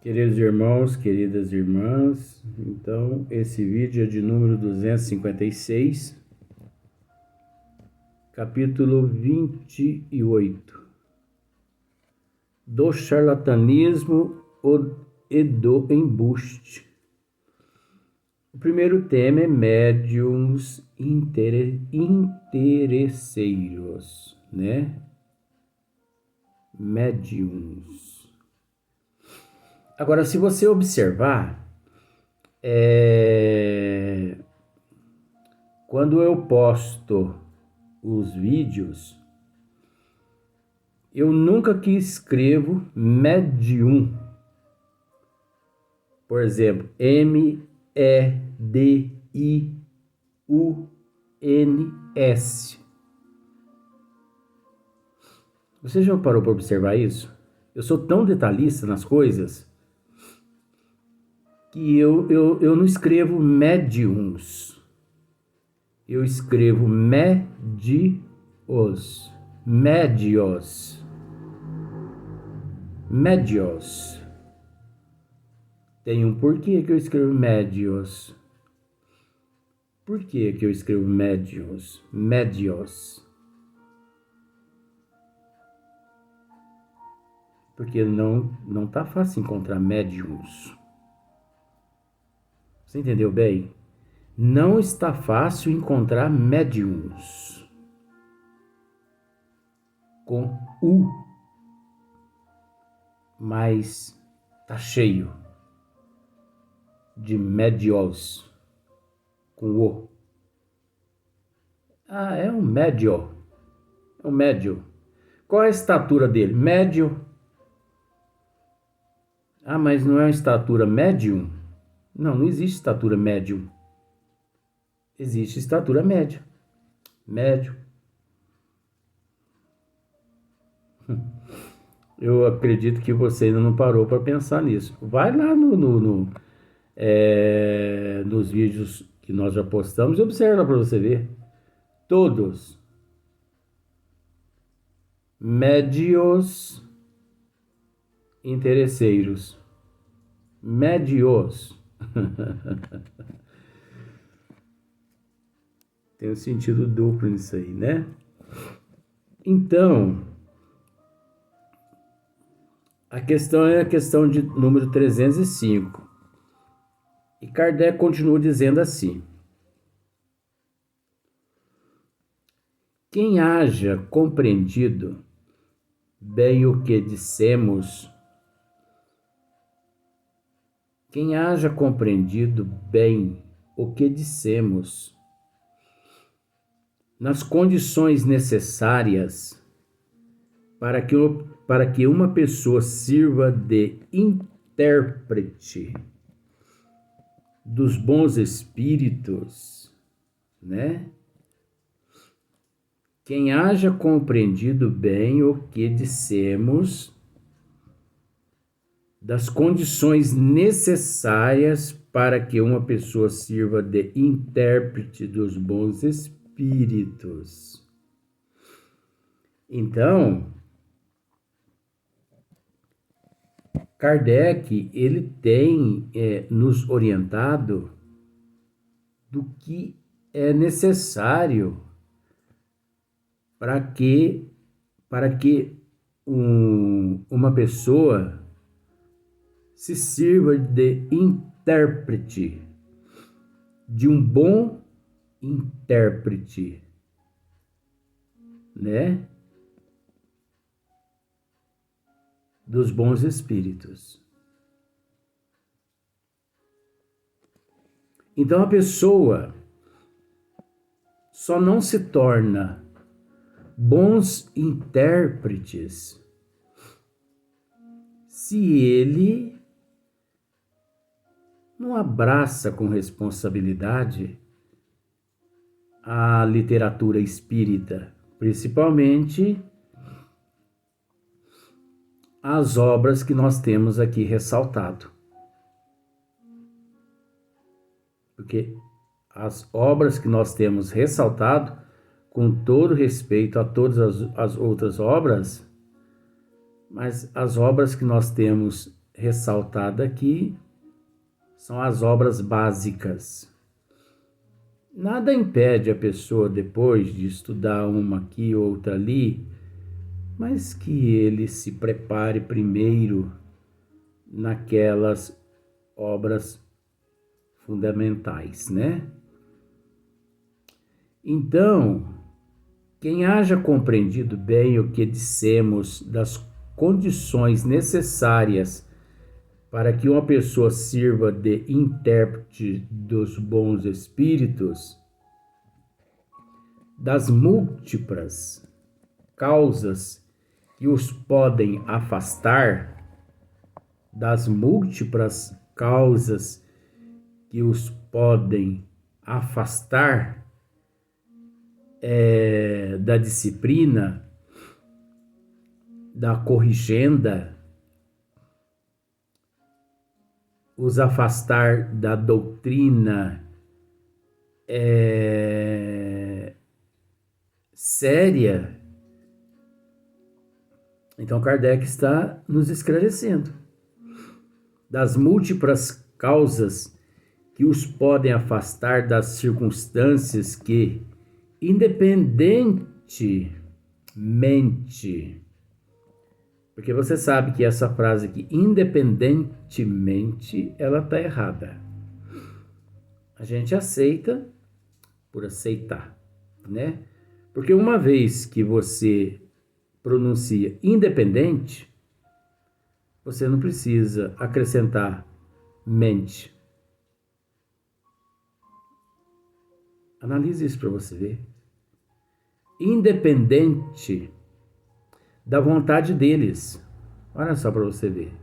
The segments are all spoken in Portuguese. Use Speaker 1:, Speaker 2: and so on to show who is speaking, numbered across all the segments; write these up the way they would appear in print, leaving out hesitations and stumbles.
Speaker 1: Queridos irmãos, queridas irmãs, então esse vídeo é de número 256, capítulo 28, do charlatanismo e do embuste. O primeiro tema é médiuns interesseiros, né? Médiuns. Agora, se você observar, quando eu posto os vídeos, eu nunca que escrevo médium. Por exemplo, MEDIUNS. Você já parou para observar isso? Eu sou tão detalhista nas coisas que eu não escrevo médiums. Eu escrevo médios. Médios. Tem um porquê que eu escrevo médios. Por que eu escrevo médios? Médios. Porque não tá fácil encontrar médiums. Você entendeu bem? Não está fácil encontrar médiums com U, mas tá cheio de médios com O. Ah, é um médio. É um médio. Qual é a estatura dele? Médio. Ah, mas não é uma estatura médium? Não existe estatura médium. Existe estatura média. Médio. Eu acredito que você ainda não parou para pensar nisso. Vai lá nos vídeos que nós já postamos e observa para você ver. Todos. Médios interesseiros. Médios. Tem um sentido duplo nisso aí, né? Então, a questão é a questão de número 305. E Kardec continua dizendo assim: quem haja compreendido bem o que dissemos, quem haja compreendido bem o que dissemos, nas condições necessárias para que uma pessoa sirva de intérprete dos bons espíritos, né? Quem haja compreendido bem o que dissemos, das condições necessárias para que uma pessoa sirva de intérprete dos bons espíritos. Então, Kardec, ele tem nos orientado do que é necessário para que uma pessoa se sirva de intérprete, de um bom intérprete, né? Dos bons espíritos. Então a pessoa só não se torna bons intérpretes se ele não abraça com responsabilidade a literatura espírita, principalmente as obras que nós temos aqui ressaltado. Porque as obras que nós temos ressaltado, com todo respeito a todas as outras obras, mas as obras que nós temos ressaltada aqui são as obras básicas. Nada impede a pessoa, depois de estudar uma aqui, outra ali, mas que ele se prepare primeiro naquelas obras fundamentais, né? Então, quem haja compreendido bem o que dissemos das condições necessárias para que uma pessoa sirva de intérprete dos bons espíritos, das múltiplas causas que os podem afastar, das múltiplas causas que os podem afastar da disciplina, da corrigenda, os afastar da doutrina séria. Então Kardec está nos esclarecendo das múltiplas causas que os podem afastar das circunstâncias que, independentemente, porque você sabe que essa frase aqui, independentemente, ela está errada. A gente aceita por aceitar, né? Porque uma vez que você pronuncia independente, você não precisa acrescentar mente. Analise isso para você ver. Independente da vontade deles. Olha só para você ver.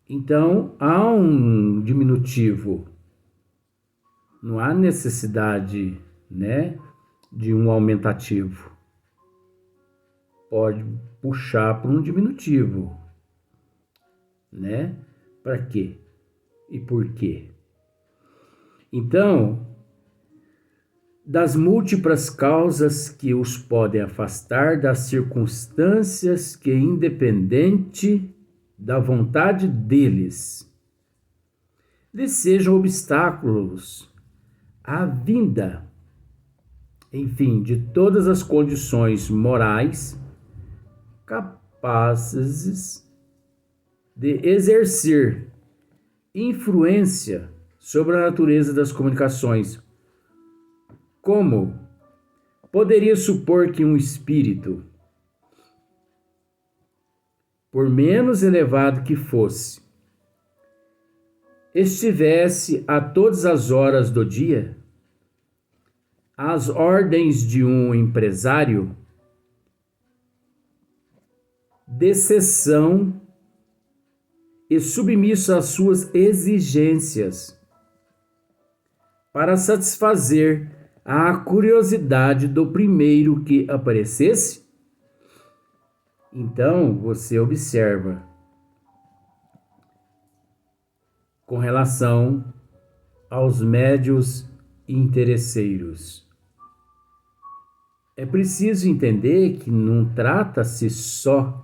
Speaker 1: Então, há um diminutivo. Não há necessidade, né, de um aumentativo. Pode puxar para um diminutivo, né? Para quê? E por quê? Então, das múltiplas causas que os podem afastar das circunstâncias que, independente da vontade deles, lhes sejam obstáculos à vinda, enfim, de todas as condições morais capazes de exercer influência sobre a natureza das comunicações. Como poderia supor que um espírito, por menos elevado que fosse, estivesse a todas as horas do dia às ordens de um empresário, de exceção e submisso às suas exigências, para satisfazer a curiosidade do primeiro que aparecesse? Então, você observa com relação aos médios interesseiros. É preciso entender que não trata-se só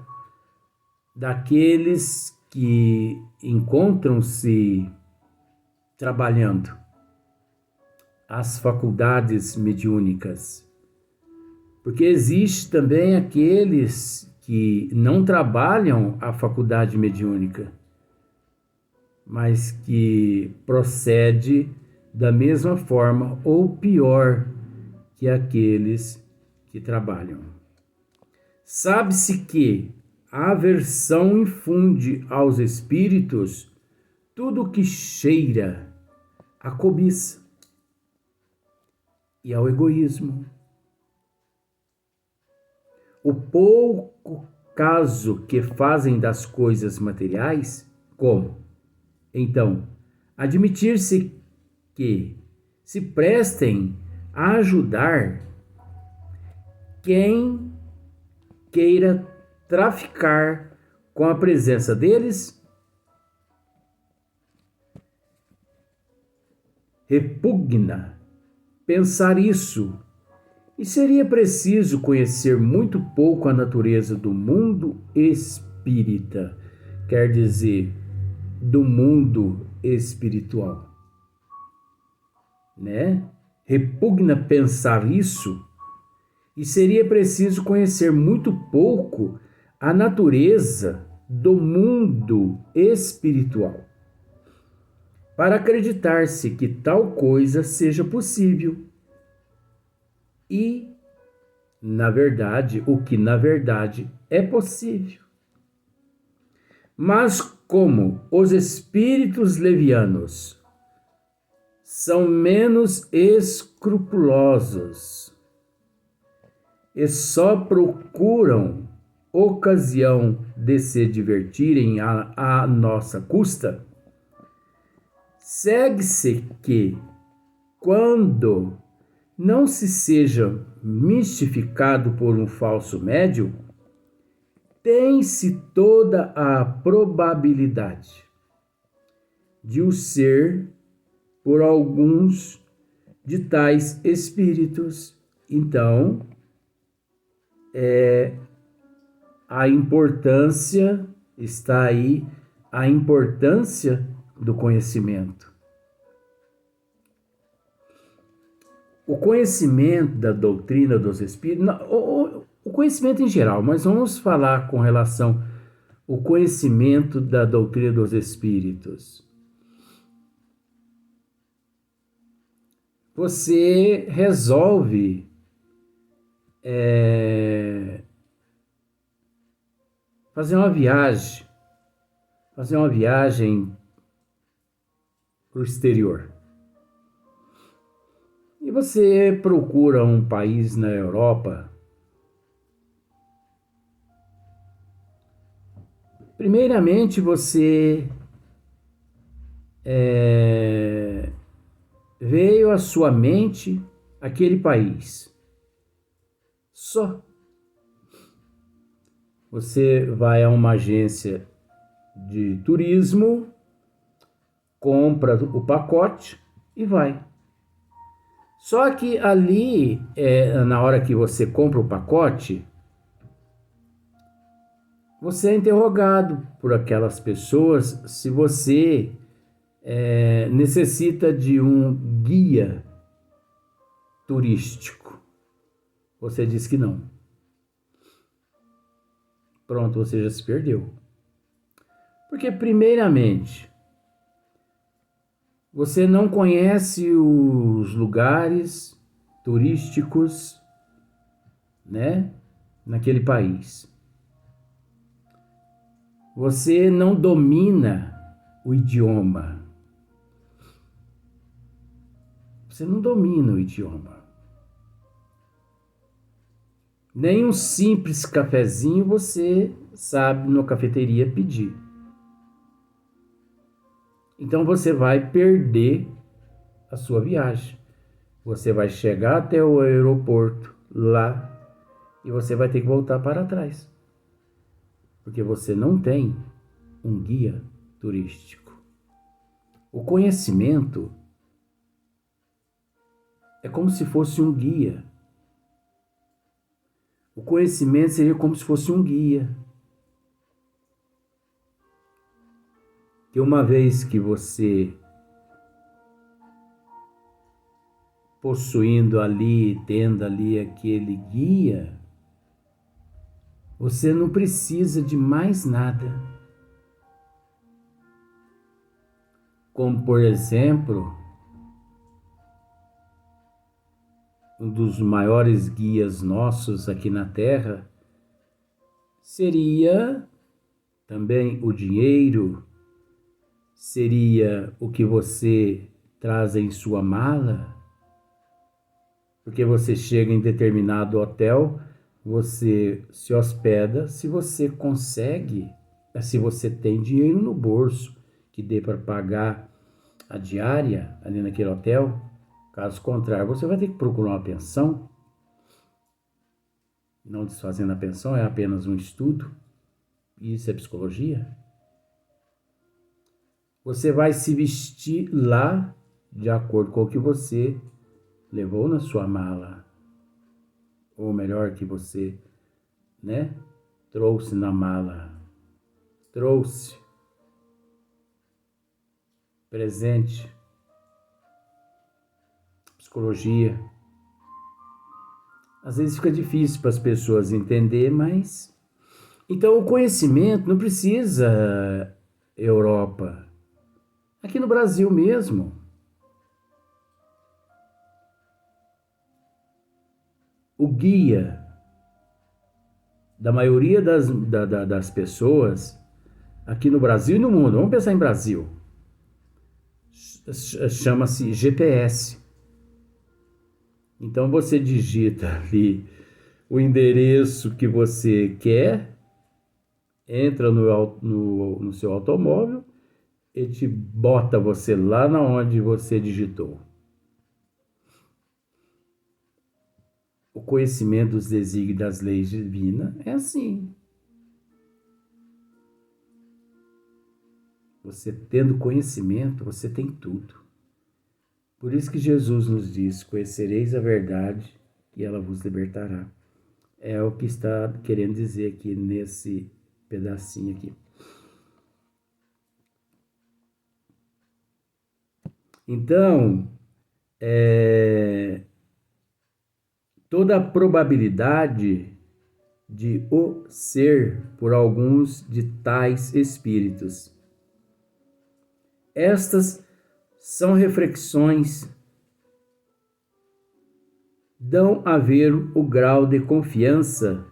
Speaker 1: daqueles que encontram-se trabalhando as faculdades mediúnicas, porque existe também aqueles que não trabalham a faculdade mediúnica, mas que procede da mesma forma ou pior que aqueles que trabalham. Sabe-se que a aversão infunde aos espíritos tudo que cheira a cobiça e ao egoísmo. O pouco caso que fazem das coisas materiais, como? Então, admitir-se que se prestem a ajudar quem queira traficar com a presença deles, repugna pensar isso, e seria preciso conhecer muito pouco a natureza do mundo espírita, quer dizer, do mundo espiritual, né? Repugna pensar isso, e seria preciso conhecer muito pouco a natureza do mundo espiritual para acreditar-se que tal coisa seja possível. E, na verdade, o que na verdade é possível. Mas como os espíritos levianos são menos escrupulosos e só procuram ocasião de se divertirem à nossa custa, segue-se que, quando não se seja mistificado por um falso médium, tem-se toda a probabilidade de o ser por alguns de tais espíritos. Então, a importância, está aí a importância do conhecimento. O conhecimento da doutrina dos espíritos, o conhecimento em geral, mas vamos falar com relação ao conhecimento da doutrina dos espíritos. Você resolve fazer uma viagem para o exterior. E você procura um país na Europa. Primeiramente, você veio à sua mente aquele país. Só. Você vai a uma agência de turismo, compra o pacote e vai. Só que ali, na hora que você compra o pacote, você é interrogado por aquelas pessoas se você necessita de um guia turístico. Você diz que não. Pronto, você já se perdeu. Porque, primeiramente, você não conhece os lugares turísticos, né, naquele país. Você não domina o idioma. Você não domina o idioma. Nem um simples cafezinho você sabe na cafeteria pedir. Então você vai perder a sua viagem. Você vai chegar até o aeroporto lá e você vai ter que voltar para trás. Porque você não tem um guia turístico. O conhecimento é como se fosse um guia. O conhecimento seria como se fosse um guia. Que uma vez que você, possuindo ali, tendo ali aquele guia, você não precisa de mais nada. Como, por exemplo, um dos maiores guias nossos aqui na Terra seria também o dinheiro, seria o que você traz em sua mala, porque você chega em determinado hotel, você se hospeda se você consegue, se você tem dinheiro no bolso que dê para pagar a diária ali naquele hotel. Caso contrário, você vai ter que procurar uma pensão. Não desfazendo a pensão, é apenas um estudo. Isso é psicologia. Você vai se vestir lá de acordo com o que você levou na sua mala. Ou melhor, que você, trouxe na mala. trouxe, presente, psicologia. Às vezes fica difícil para as pessoas entender, mas... Então o conhecimento não precisa Europa. Aqui no Brasil mesmo. O guia da maioria das pessoas aqui no Brasil e no mundo, vamos pensar em Brasil, chama-se GPS. Então você digita ali o endereço que você quer, entra no seu automóvel e te bota você lá na onde você digitou. O conhecimento dos desígnios das leis divinas é assim. Você tendo conhecimento, você tem tudo. Por isso que Jesus nos diz: conhecereis a verdade e ela vos libertará. É o que está querendo dizer aqui nesse pedacinho aqui. Então, toda a probabilidade de o ser por alguns de tais espíritos. Estas são reflexões, dão a ver o grau de confiança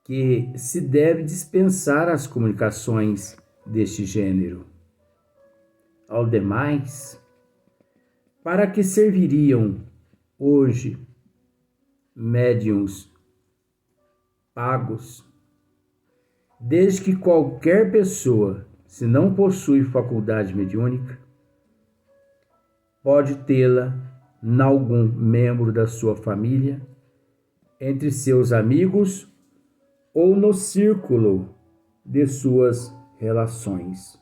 Speaker 1: que se deve dispensar às comunicações deste gênero. Ao demais, para que serviriam hoje médiuns pagos, desde que qualquer pessoa, se não possui faculdade mediúnica, pode tê-la em algum membro da sua família, entre seus amigos ou no círculo de suas relações.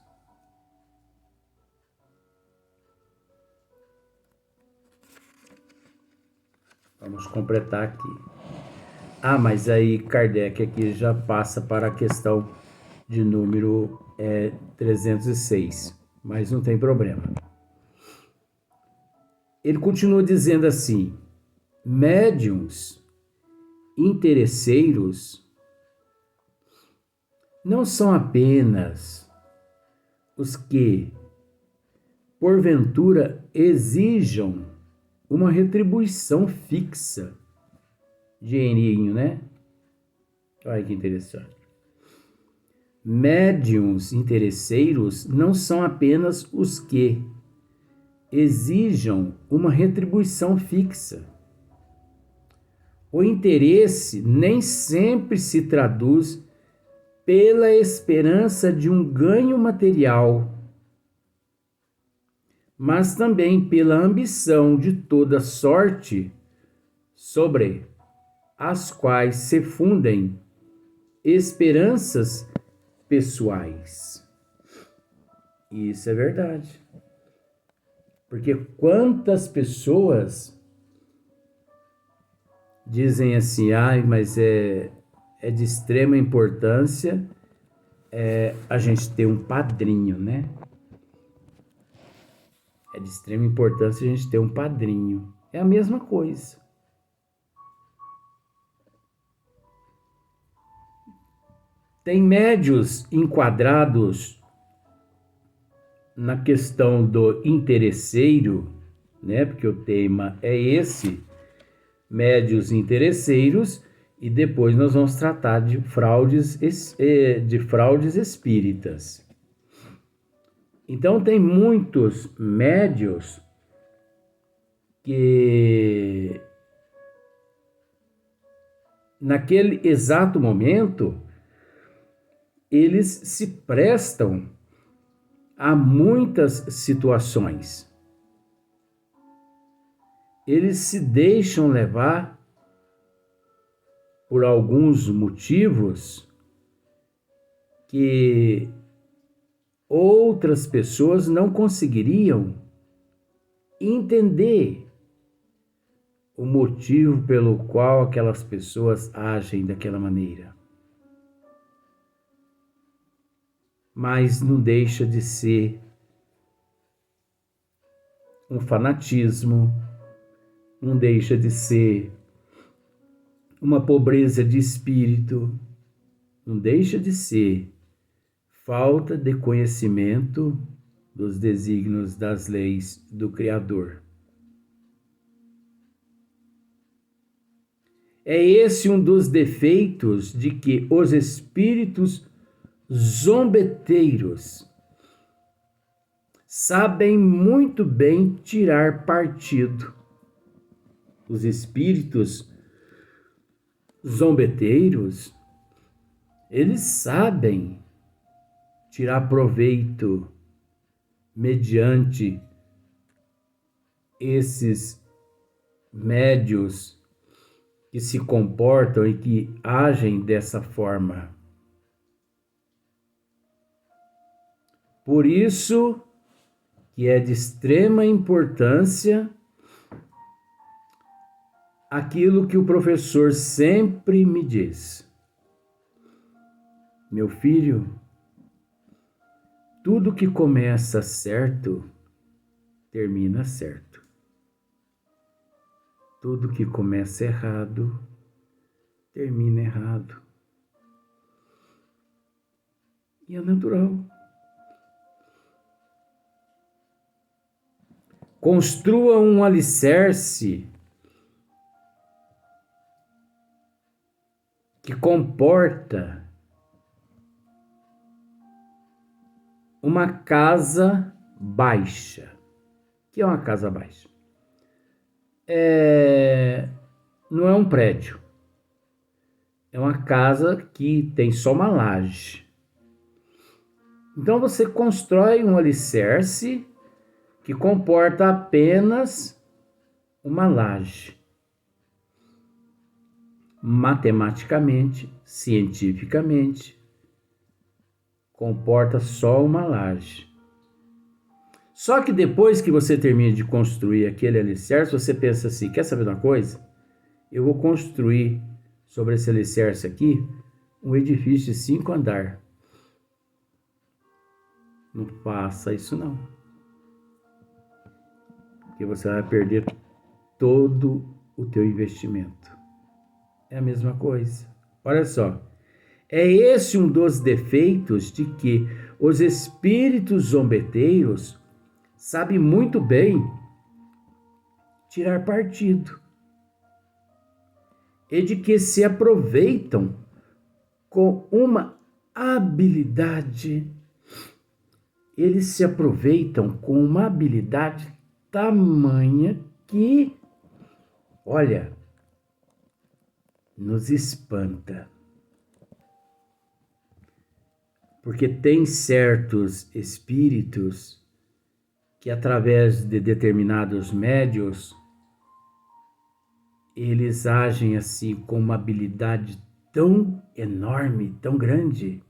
Speaker 1: Vamos completar aqui. Mas aí Kardec aqui já passa para a questão de número 306, mas não tem problema. Ele continua dizendo assim: médiuns interesseiros não são apenas os que, porventura, exijam uma retribuição fixa. Dinheirinho, né? Olha que interessante. Médiuns interesseiros não são apenas os que exijam uma retribuição fixa. O interesse nem sempre se traduz pela esperança de um ganho material, mas também pela ambição de toda sorte sobre as quais se fundem esperanças pessoais. Isso é verdade. Porque quantas pessoas dizem assim: mas é de extrema importância a gente ter um padrinho, né? É de extrema importância a gente ter um padrinho. É a mesma coisa. Tem médios enquadrados na questão do interesseiro, né? Porque o tema é esse, médios interesseiros, e depois nós vamos tratar de fraudes espíritas. Então tem muitos médios que naquele exato momento eles se prestam a muitas situações. Eles se deixam levar por alguns motivos que outras pessoas não conseguiriam entender o motivo pelo qual aquelas pessoas agem daquela maneira. mas não deixa de ser um fanatismo, não deixa de ser uma pobreza de espírito, não deixa de ser falta de conhecimento dos desígnios das leis do Criador. É esse um dos defeitos de que os espíritos zombeteiros sabem muito bem tirar partido. Os espíritos zombeteiros, eles sabem tirar proveito mediante esses médios que se comportam e que agem dessa forma. Por isso que é de extrema importância aquilo que o professor sempre me diz. Meu filho, tudo que começa certo, termina certo. Tudo que começa errado, termina errado. E é natural. Construa um alicerce que comporta uma casa baixa. O que é uma casa baixa? Não é um prédio. É uma casa que tem só uma laje. Então você constrói um alicerce que comporta apenas uma laje. Matematicamente, cientificamente, comporta só uma laje. Só que depois que você termina de construir aquele alicerce, você pensa assim, quer saber de uma coisa? Eu vou construir sobre esse alicerce aqui um edifício de 5 andares. Não faça isso não. Porque você vai perder todo o teu investimento. É a mesma coisa. Olha só. É esse um dos defeitos de que os espíritos zombeteiros sabem muito bem tirar partido. E de que se aproveitam com uma habilidade. Eles se aproveitam com uma habilidade tamanha que, olha, nos espanta. Porque tem certos espíritos que, através de determinados médios, eles agem assim com uma habilidade tão enorme, tão grande,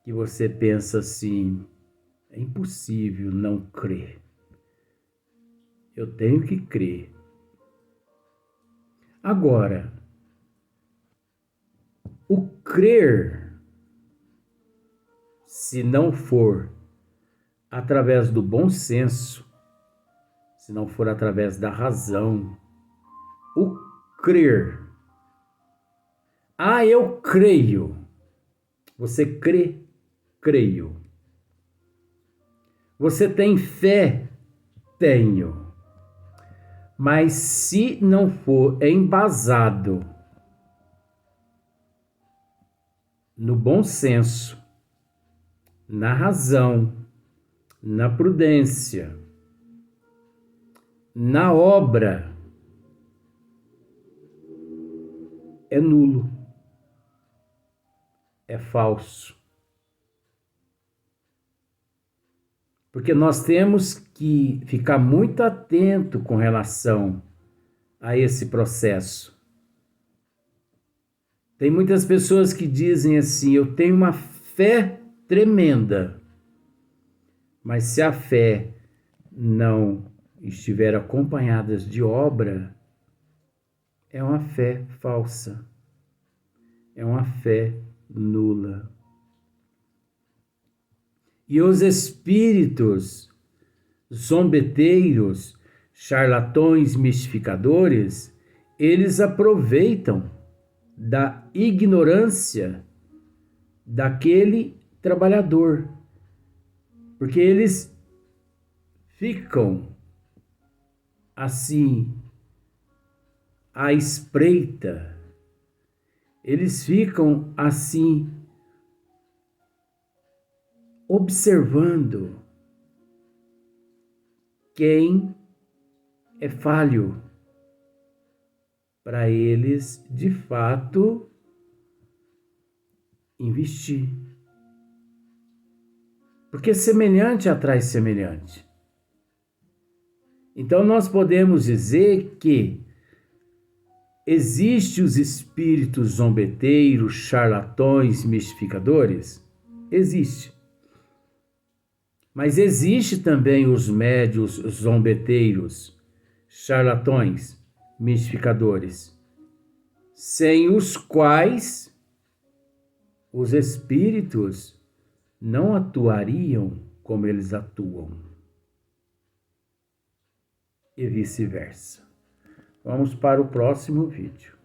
Speaker 1: que você pensa assim, é impossível não crer. Eu tenho que crer. Agora, o crer, se não for através do bom senso, se não for através da razão, o crer. Eu creio. Você crê? Creio. Você tem fé? Tenho. Mas se não for embasado no bom senso, na razão, na prudência, na obra, é nulo, é falso. Porque nós temos que ficar muito atento com relação a esse processo. Tem muitas pessoas que dizem assim, eu tenho uma fé tremenda, mas se a fé não estiver acompanhada de obra, é uma fé falsa, é uma fé nula. E os espíritos zombeteiros, charlatões, mistificadores, eles aproveitam da ignorância daquele trabalhador, porque eles ficam assim à espreita, eles ficam assim observando quem é falho, para eles de fato investir. Porque semelhante atrai semelhante. Então nós podemos dizer que existem os espíritos zombeteiros, charlatões, mistificadores? Existe. Mas existe também os médiuns zombeteiros, charlatões, mistificadores, sem os quais os espíritos não atuariam como eles atuam. E vice-versa. Vamos para o próximo vídeo.